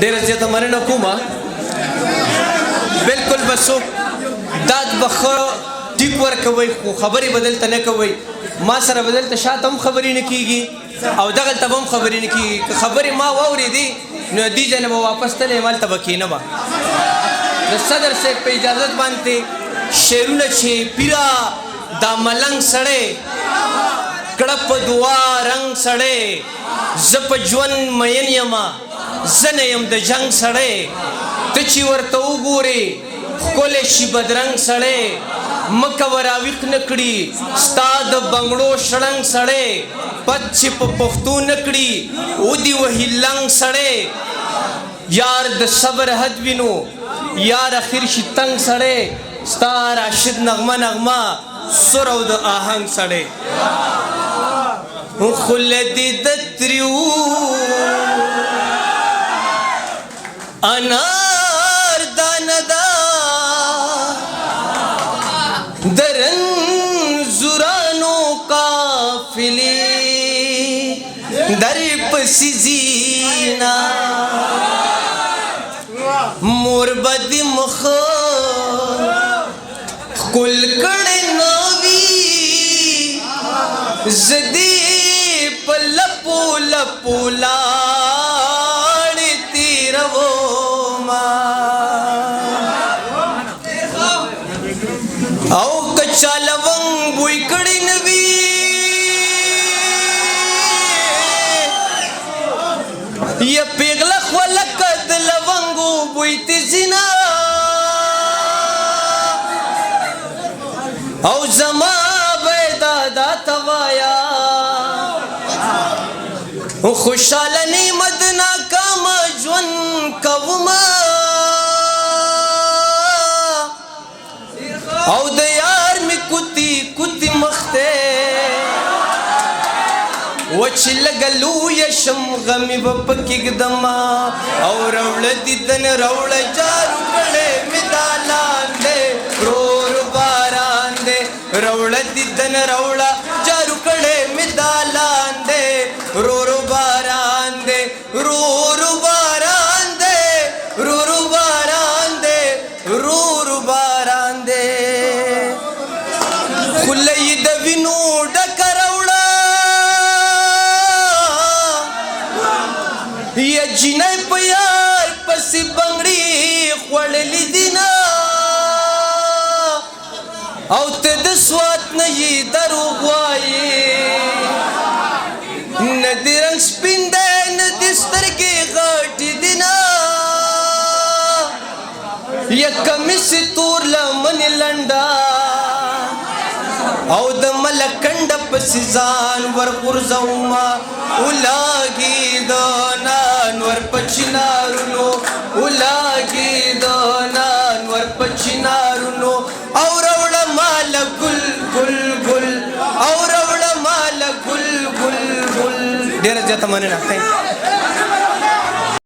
ډېره زیاته مننه کومه. بلکل به څوک داد به ښه ټیپ ورکوئ خو خبرې به دلته نه کوئ. ما سره به دلته شاته هم خبرې نه کېږي او دغلته به هم خبرې نه کېږي. که خبرې ما واورېدې نو دې ځای نه به واپس تللی یم، هلته به کښېنمه. د صدر صاحب په اجازت باندې شعرونه چې پیره دا ملنګ سړی کړه په دعا رنګ سړی، زه په ژوند مین یمه زه نه یم د جنګ سړی، ته چې ورته وګورې ښکلی شي بدرنګ سړی، مه کوه راویښ نه کړي ستا د بنګړو شړنګ سړی، پد چې په پښتو نه کړي ودې وهي لنګ سړی، یار د صبر حد وینو یار اخر شي تنګ سړی، ستا راشد نغمه نغمه سر او د آهنګ سړی. خوله دې د تریو انار دانه ده د رنځورانو قافلې در پسې ځينا مور به دې مخ ښکل کړی نه وي زه دې په لپو لپو لاړې تېرومه او که چا لونګ بوی کړی نه وي یا پیغله خو لکه د لونګو بوی ته ځینه او زما به دادا ته وایا خوشحاله نعمت ناکامه ژوند کومه او د یار مې کوتي کوتي مخ ته و چې لږه لویه شم غمې به پکې ږدمه او روړه دیدن روړه جارو کړی مې دا لاندې رور باران دی روړه دیدن روړه جارو کړی مې دا لاندې رور باران دی رور باران دی رور باران دی رور باران دی خوله یې د وینو ډکه روړه یا جینۍ په یار پسې بنګړي خوړلي دینه او ته د سوات نه یې دروغ وایې نه دې رنګ سپین دی نه دې سترګې غټې دي نه یا کمیسې تور لمنې لنډه او د ملکنډه پسې ځان ورغورځومه ولاګي د نانور په چنارونو ولاګي د نانور په چنارونو او روړه ماله ګل ګل ګل او روړه ماله ګل ګل ګل. ډېره زیاته مننه.